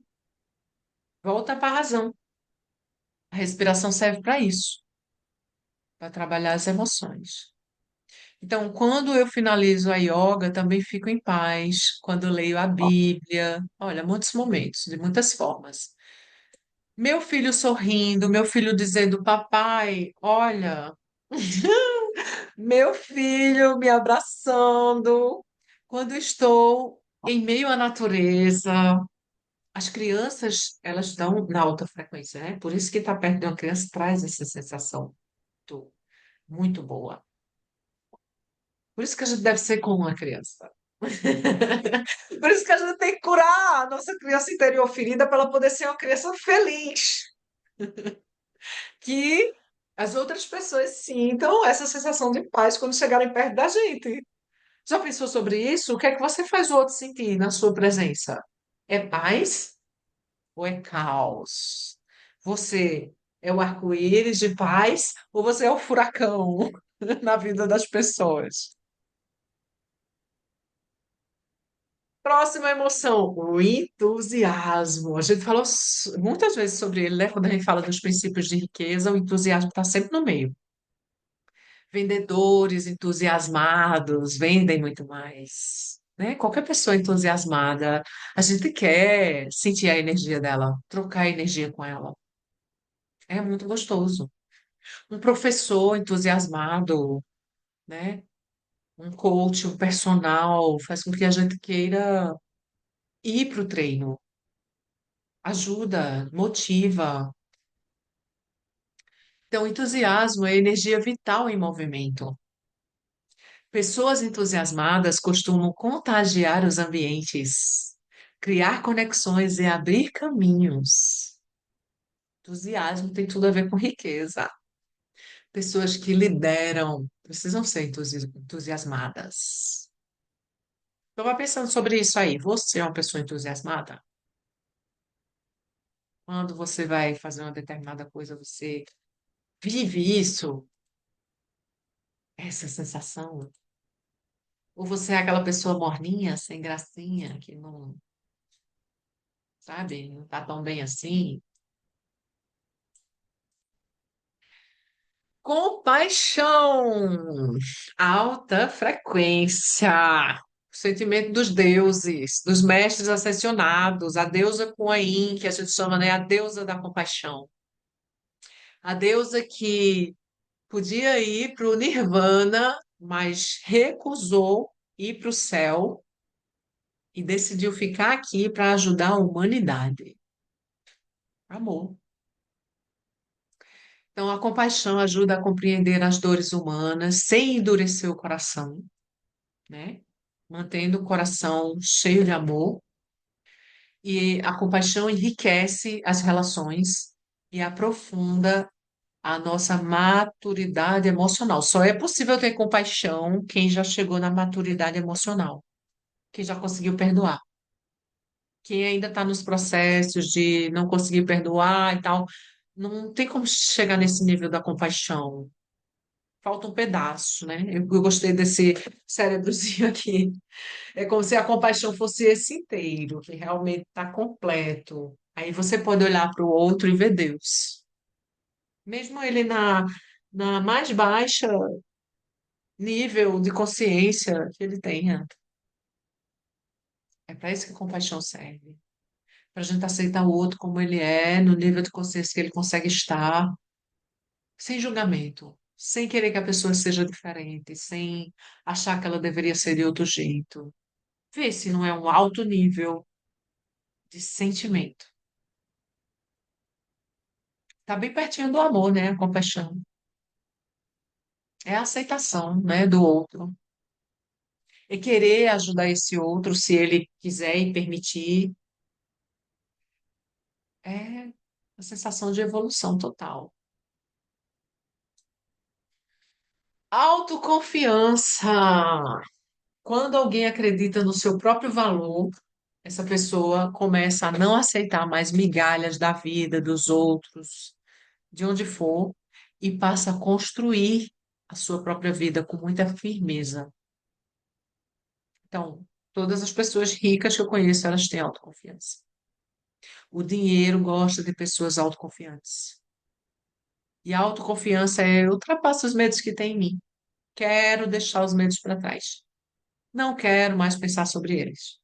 Volta para a razão. A respiração serve para isso, para trabalhar as emoções. Então, quando eu finalizo a yoga, também fico em paz. Quando leio a Bíblia, olha, muitos momentos, de muitas formas. Meu filho sorrindo, meu filho dizendo, papai, olha, meu filho me abraçando. Quando estou em meio à natureza, as crianças, elas estão na alta frequência, né? Por isso que estar perto de uma criança traz essa sensação muito, muito boa. Por isso que a gente deve ser como uma criança. Por isso que a gente tem que curar a nossa criança interior ferida para ela poder ser uma criança feliz. Que as outras pessoas sintam essa sensação de paz quando chegarem perto da gente. Já pensou sobre isso? O que é que você faz o outro sentir na sua presença? É paz ou é caos? Você é o arco-íris de paz ou você é o furacão na vida das pessoas? Próxima emoção, o entusiasmo. A gente falou muitas vezes sobre ele, né? Quando a gente fala dos princípios de riqueza, o entusiasmo está sempre no meio. Vendedores entusiasmados vendem muito mais, né? Qualquer pessoa entusiasmada, a gente quer sentir a energia dela, trocar energia com ela. É muito gostoso. Um professor entusiasmado, né? Um coach, um personal, faz com que a gente queira ir para o treino. Ajuda, motiva. Então, entusiasmo é energia vital em movimento. Pessoas entusiasmadas costumam contagiar os ambientes, criar conexões e abrir caminhos. Entusiasmo tem tudo a ver com riqueza. Pessoas que lideram precisam ser entusiasmadas. Estava pensando sobre isso aí. Você é uma pessoa entusiasmada? Quando você vai fazer uma determinada coisa, você vive isso, essa sensação? Ou você é aquela pessoa morninha, sem gracinha, que não, sabe, não tá tão bem assim? Compaixão, alta frequência, o sentimento dos deuses, dos mestres ascensionados, a deusa Kuan-Yin, que a gente chama, né, a deusa da compaixão. A deusa que podia ir para o Nirvana, mas recusou ir para o céu e decidiu ficar aqui para ajudar a humanidade. Amor. Então, a compaixão ajuda a compreender as dores humanas sem endurecer o coração, né? Mantendo o coração cheio de amor. E a compaixão enriquece as relações e aprofunda a nossa maturidade emocional. Só é possível ter compaixão quem já chegou na maturidade emocional, quem já conseguiu perdoar. Quem ainda está nos processos de não conseguir perdoar e tal, não tem como chegar nesse nível da compaixão. Falta um pedaço, né? Eu gostei desse cérebrozinho aqui. É como se a compaixão fosse esse inteiro, que realmente está completo. Aí você pode olhar para o outro e ver Deus. Mesmo ele na mais baixa nível de consciência que ele tenha. É para isso que a compaixão serve. Para a gente aceitar o outro como ele é, no nível de consciência que ele consegue estar, sem julgamento, sem querer que a pessoa seja diferente, sem achar que ela deveria ser de outro jeito. Vê se não é um alto nível de sentimento. Tá bem pertinho do amor, né? A compaixão. É a aceitação, né, do outro. É querer ajudar esse outro se ele quiser e permitir. É a sensação de evolução total. Autoconfiança. Quando alguém acredita no seu próprio valor, essa pessoa começa a não aceitar mais migalhas da vida, dos outros, de onde for, e passa a construir a sua própria vida com muita firmeza. Então, todas as pessoas ricas que eu conheço, elas têm autoconfiança. O dinheiro gosta de pessoas autoconfiantes. E a autoconfiança é eu ultrapasso os medos que tem em mim. Quero deixar os medos para trás. Não quero mais pensar sobre eles.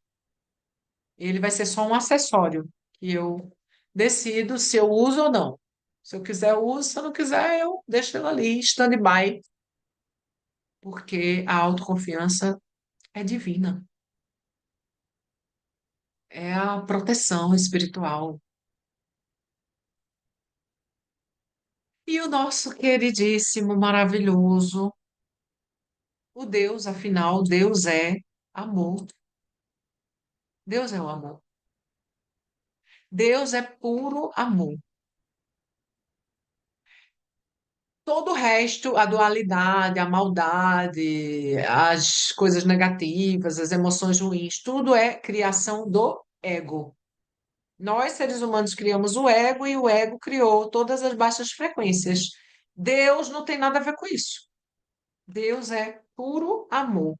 Ele vai ser só um acessório que eu decido se eu uso ou não. Se eu quiser, eu uso. Se eu não quiser, eu deixo ele ali, stand-by, porque a autoconfiança é divina. É a proteção espiritual. E o nosso queridíssimo, maravilhoso O Deus, afinal, Deus é amor. Deus é o amor. Deus é puro amor. Todo o resto, a dualidade, a maldade, as coisas negativas, as emoções ruins, tudo é criação do ego. Nós, seres humanos, criamos o ego e o ego criou todas as baixas frequências. Deus não tem nada a ver com isso. Deus é puro amor.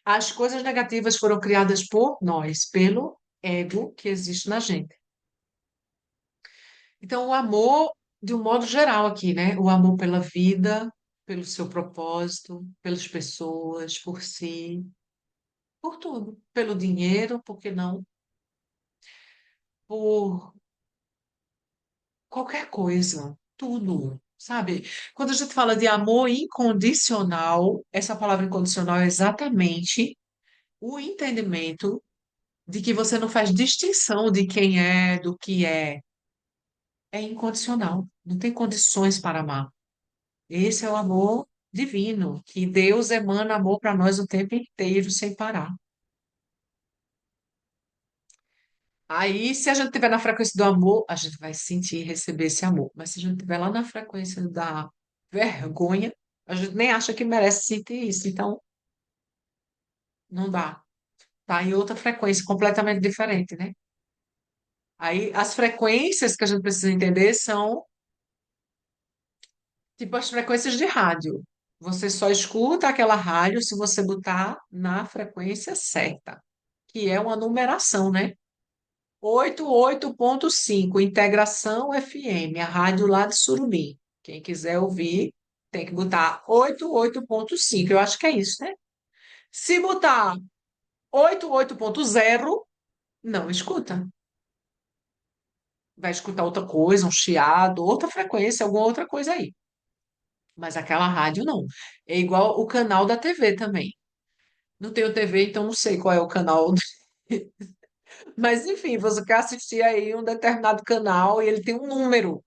As coisas negativas foram criadas por nós, pelo ego que existe na gente. Então, o amor, de um modo geral aqui, né? O amor pela vida, pelo seu propósito, pelas pessoas, por si, por tudo. Pelo dinheiro, por que não? Por qualquer coisa, tudo, sabe? Quando a gente fala de amor incondicional, essa palavra incondicional é exatamente o entendimento de que você não faz distinção de quem é, do que é. É incondicional, não tem condições para amar. Esse é o amor divino, que Deus emana amor para nós o tempo inteiro, sem parar. Aí, se a gente estiver na frequência do amor, a gente vai sentir e receber esse amor. Mas se a gente estiver lá na frequência da vergonha, a gente nem acha que merece sentir isso. Então, não dá. Tá em outra frequência completamente diferente, né? Aí, as frequências que a gente precisa entender são tipo as frequências de rádio. Você só escuta aquela rádio se você botar na frequência certa, que é uma numeração, né? 88,5 Integração FM, a rádio lá de Surubim. Quem quiser ouvir, tem que botar 88,5. Eu acho que é isso, né? Se botar 88,0, não escuta. Vai escutar outra coisa, um chiado, outra frequência, alguma outra coisa aí. Mas aquela rádio não. É igual o canal da TV também. Não tenho TV, então não sei qual é o canal. Mas enfim, você quer assistir aí um determinado canal e ele tem um número,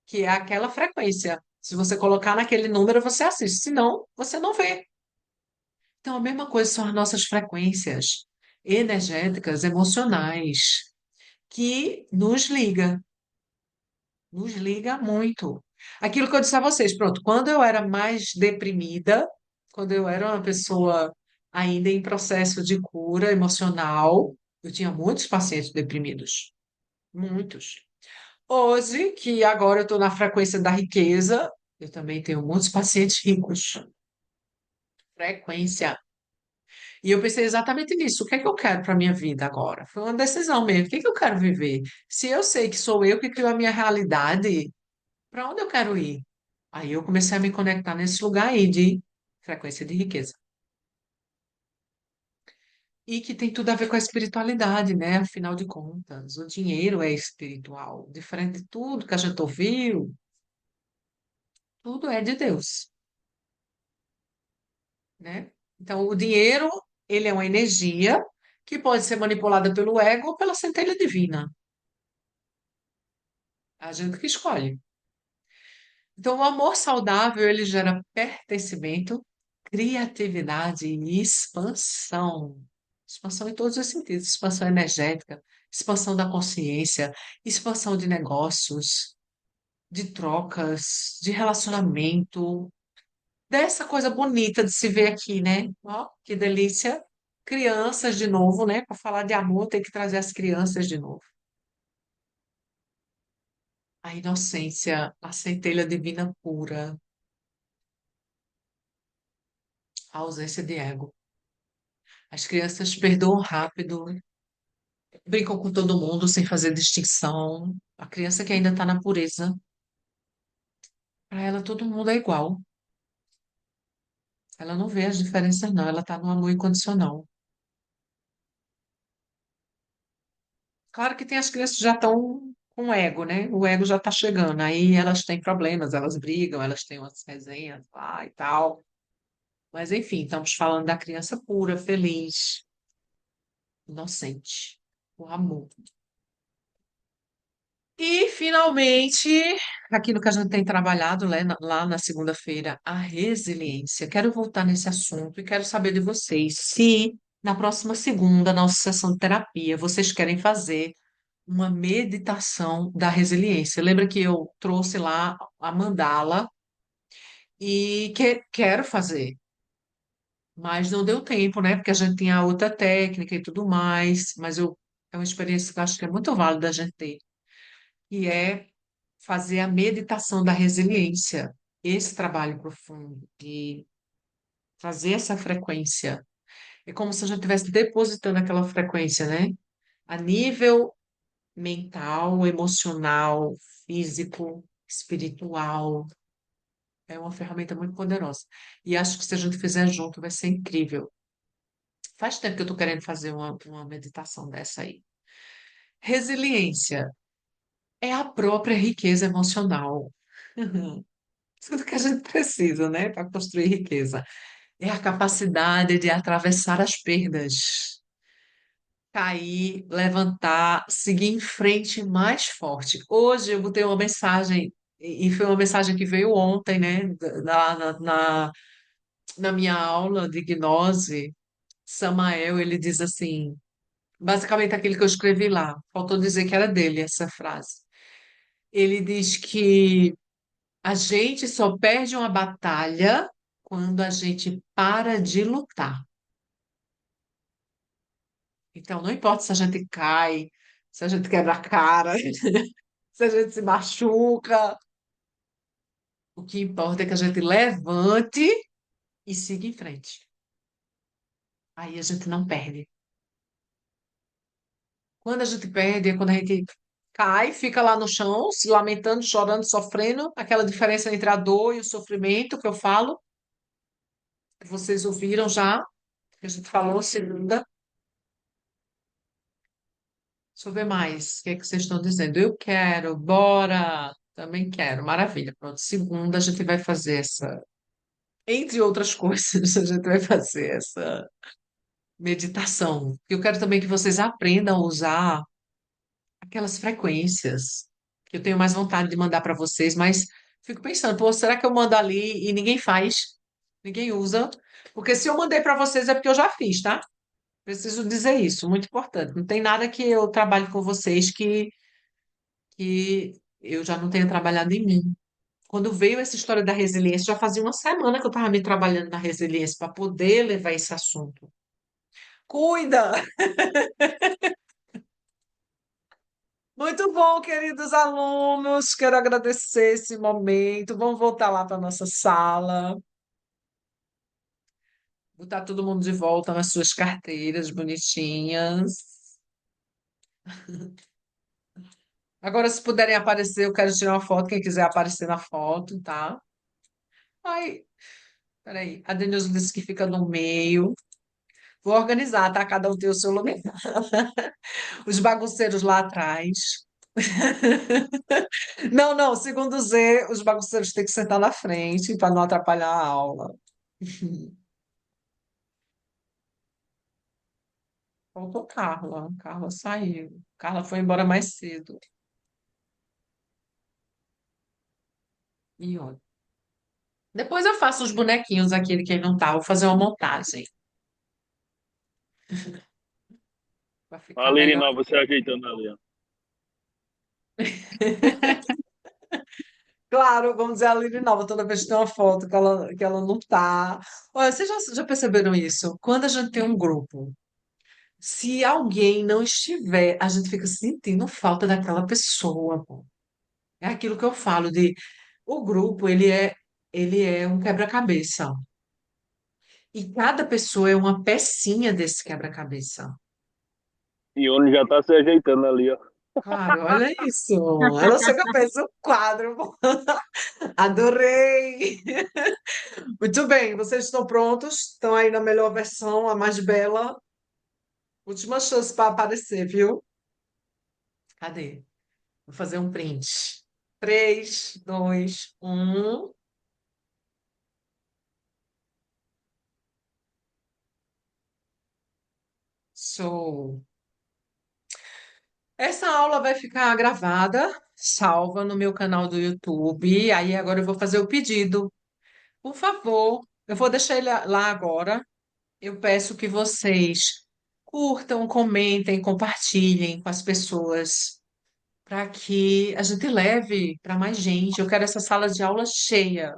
que é aquela frequência. Se você colocar naquele número, você assiste. Se não, você não vê. Então, a mesma coisa são as nossas frequências energéticas, emocionais, que nos liga muito. Aquilo que eu disse a vocês, pronto, quando eu era mais deprimida, quando eu era uma pessoa ainda em processo de cura emocional, eu tinha muitos pacientes deprimidos, muitos. Hoje, que agora eu estou na frequência da riqueza, eu também tenho muitos pacientes ricos. Frequência. E eu pensei exatamente nisso. O que é que eu quero para a minha vida agora? Foi uma decisão mesmo. O que é que eu quero viver? Se eu sei que sou eu que crio a minha realidade, para onde eu quero ir? Aí eu comecei a me conectar nesse lugar aí de frequência de riqueza. E que tem tudo a ver com a espiritualidade, né? Afinal de contas, o dinheiro é espiritual. Diferente de tudo que a gente ouviu, tudo é de Deus, né? Então, o dinheiro, ele é uma energia que pode ser manipulada pelo ego ou pela centelha divina. A gente que escolhe. Então, o amor saudável, ele gera pertencimento, criatividade e expansão. Expansão em todos os sentidos, expansão energética, expansão da consciência, expansão de negócios, de trocas, de relacionamento, dessa coisa bonita de se ver aqui, né? Ó, que delícia. Crianças de novo, né? Para falar de amor, tem que trazer as crianças de novo. A inocência, a centelha divina pura, a ausência de ego. As crianças perdoam rápido, brincam com todo mundo sem fazer distinção. A criança que ainda está na pureza, para ela todo mundo é igual. Ela não vê as diferenças, não. Ela está no amor incondicional. Claro que tem as crianças que já estão com ego, né? O ego já está chegando. Aí elas têm problemas, elas brigam, elas têm umas resenhas lá e tal. Mas enfim, estamos falando da criança pura, feliz, inocente, o amor. E, finalmente, aquilo que a gente tem trabalhado, né, lá na segunda-feira, a resiliência. Quero voltar nesse assunto e quero saber de vocês se na próxima segunda, nossa sessão de terapia, vocês querem fazer uma meditação da resiliência. Lembra que eu trouxe lá a mandala e quero fazer, mas não deu tempo, né? Porque a gente tinha outra técnica e tudo mais, mas é uma experiência que eu acho que é muito válida a gente ter, e é fazer a meditação da resiliência, esse trabalho profundo de trazer essa frequência. É como se a gente estivesse depositando aquela frequência, né? A nível mental, emocional, físico, espiritual. É uma ferramenta muito poderosa. E acho que se a gente fizer junto vai ser incrível. Faz tempo que eu estou querendo fazer uma meditação dessa aí. Resiliência é a própria riqueza emocional. Tudo que a gente precisa, né, para construir riqueza. É a capacidade de atravessar as perdas, cair, levantar, seguir em frente mais forte. Hoje eu botei uma mensagem, e foi uma mensagem que veio ontem, né, na minha aula de gnose. Samael, ele diz assim, basicamente aquilo que eu escrevi lá, faltou dizer que era dele essa frase. Ele diz que a gente só perde uma batalha quando a gente para de lutar. Então, não importa se a gente cai, se a gente quebra a cara, se a gente se machuca, o que importa é que a gente levante e siga em frente. Aí a gente não perde. Quando a gente perde é quando a gente cai, fica lá no chão, se lamentando, chorando, sofrendo, aquela diferença entre a dor e o sofrimento que eu falo, que vocês ouviram já, que a gente falou segunda. Deixa eu ver mais. O que é que vocês estão dizendo? Eu quero, bora! Também quero, maravilha. Pronto, segunda a gente vai fazer essa, entre outras coisas, a gente vai fazer essa meditação. Eu quero também que vocês aprendam a usar aquelas frequências que eu tenho mais vontade de mandar para vocês, mas fico pensando, pô, será que eu mando ali e ninguém faz? Ninguém usa? Porque se eu mandei para vocês é porque eu já fiz, tá? Preciso dizer isso, muito importante. Não tem nada que eu trabalhe com vocês que eu já não tenha trabalhado em mim. Quando veio essa história da resiliência, já fazia uma semana que eu estava me trabalhando na resiliência para poder levar esse assunto. Cuida! Muito bom, queridos alunos. Quero agradecer esse momento. Vamos voltar lá para a nossa sala. Botar todo mundo de volta nas suas carteiras bonitinhas. Agora, se puderem aparecer, eu quero tirar uma foto. Quem quiser aparecer na foto, tá? Ai, peraí. A Denilson disse que fica no meio. Vou organizar, tá? Cada um tem o seu lugar. Os bagunceiros lá atrás. Não, não, segundo o Z, os bagunceiros têm que sentar na frente para não atrapalhar a aula. Faltou Carla. Carla saiu. Carla foi embora mais cedo. E olha. Depois eu faço os bonequinhos, aquele que não tá. Vou fazer uma montagem. Vai A ficar Aline melhor. Nova se ajeitando ali, ó. Claro, vamos dizer a Lili Nova, toda vez que tem uma foto que ela não tá. Olha, vocês já perceberam isso? Quando a gente tem um grupo, se alguém não estiver, a gente fica sentindo falta daquela pessoa, pô. É aquilo que eu falo de o grupo, ele é um quebra-cabeça. E cada pessoa é uma pecinha desse quebra-cabeça. Ione já tá se ajeitando ali, ó. Claro, olha isso. Ela chega a fez um quadro. Adorei! Muito bem, vocês estão prontos? Estão aí na melhor versão, a mais bela. Última chance para aparecer, viu? Cadê? Vou fazer um print. 3, 2, 1. Show. Essa aula vai ficar gravada, salva no meu canal do YouTube. Aí agora eu vou fazer o pedido. Por favor, eu vou deixar ele lá agora. Eu peço que vocês curtam, comentem, compartilhem com as pessoas, para que a gente leve para mais gente. Eu quero essa sala de aula cheia,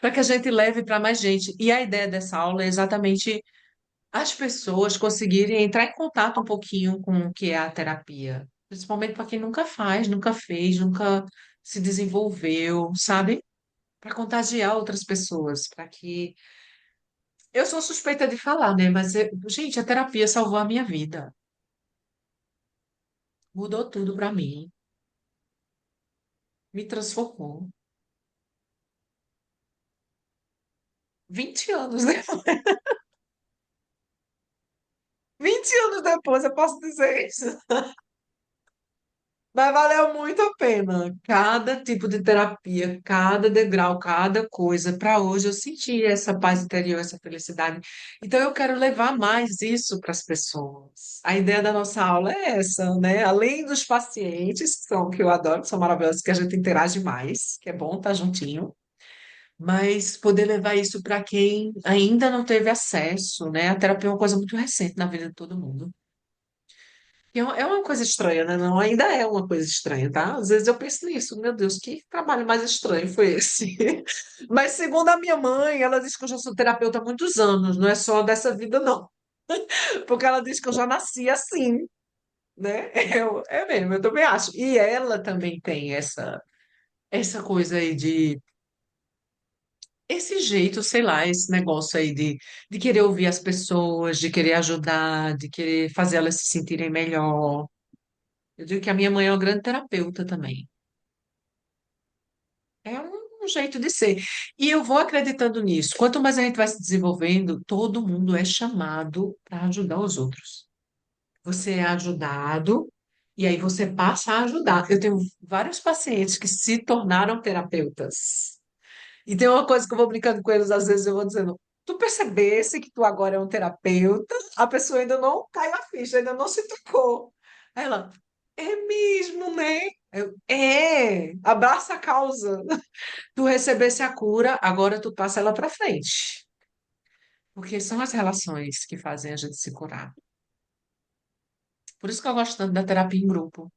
para que a gente leve para mais gente. E a ideia dessa aula é exatamente as pessoas conseguirem entrar em contato um pouquinho com o que é a terapia, principalmente para quem nunca faz, nunca fez, nunca se desenvolveu, sabe? Para contagiar outras pessoas, para que eu sou suspeita de falar, né? Mas, gente, a terapia salvou a minha vida. Mudou tudo para mim. Me transformou. 20 anos depois, 20 anos depois, eu posso dizer isso. Mas valeu muito a pena. Cada tipo de terapia, cada degrau, cada coisa. Para hoje eu senti essa paz interior, essa felicidade. Então eu quero levar mais isso para as pessoas. A ideia da nossa aula é essa, né? Além dos pacientes, que eu adoro, que são maravilhosos, que a gente interage mais, que é bom estar juntinho, mas poder levar isso para quem ainda não teve acesso, né? A terapia é uma coisa muito recente na vida de todo mundo. E é uma coisa estranha, né? Não, ainda é uma coisa estranha, tá? Às vezes eu penso nisso, meu Deus, que trabalho mais estranho foi esse? Mas segundo a minha mãe, ela diz que eu já sou terapeuta há muitos anos, não é só dessa vida, não. Porque ela diz que eu já nasci assim, né? É mesmo, eu também acho. E ela também tem essa coisa aí de esse jeito, sei lá, esse negócio aí de querer ouvir as pessoas, de querer ajudar, de querer fazer elas se sentirem melhor. Eu digo que a minha mãe é uma grande terapeuta também. É um jeito de ser. E eu vou acreditando nisso. Quanto mais a gente vai se desenvolvendo, todo mundo é chamado para ajudar os outros. Você é ajudado e aí você passa a ajudar. Eu tenho vários pacientes que se tornaram terapeutas. E tem uma coisa que eu vou brincando com eles, às vezes eu vou dizendo: tu percebesse que tu agora é um terapeuta, a pessoa ainda não caiu a ficha, ainda não se tocou. Aí ela, é mesmo, né? Abraça a causa. Tu recebesse a cura, agora tu passa ela para frente. Porque são as relações que fazem a gente se curar. Por isso que eu gosto tanto da terapia em grupo.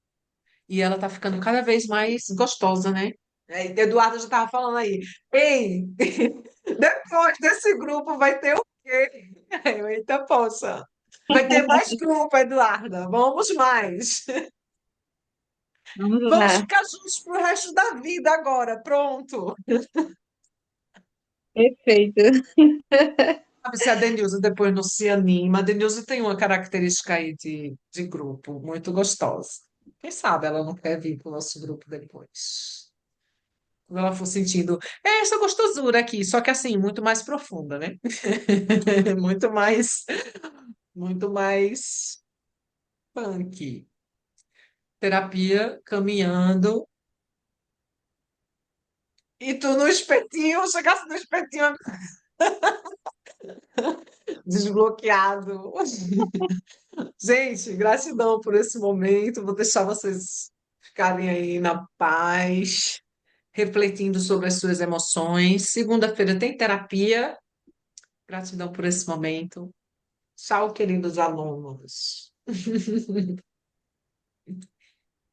E ela tá ficando cada vez mais gostosa, né? Eduardo já estava falando aí. Ei, depois desse grupo vai ter o quê? Eita, poça. Vai ter mais grupo, Eduarda. Vamos mais. Vamos Vamos lá. ficar juntos pro resto da vida agora. Pronto. Perfeito. Sabe, se a Denilza depois não se anima, a Denilza tem uma característica aí de grupo muito gostosa. Quem sabe ela não quer vir para o nosso grupo depois. Quando ela for sentindo essa gostosura aqui, só que assim, muito mais profunda, né? Muito mais punk. Terapia caminhando. E tu no espetinho, chegasse no espetinho desbloqueado. Gente, gratidão por esse momento. Vou deixar vocês ficarem aí na paz, refletindo sobre as suas emoções. Segunda-feira tem terapia. Gratidão por esse momento. Tchau, queridos alunos.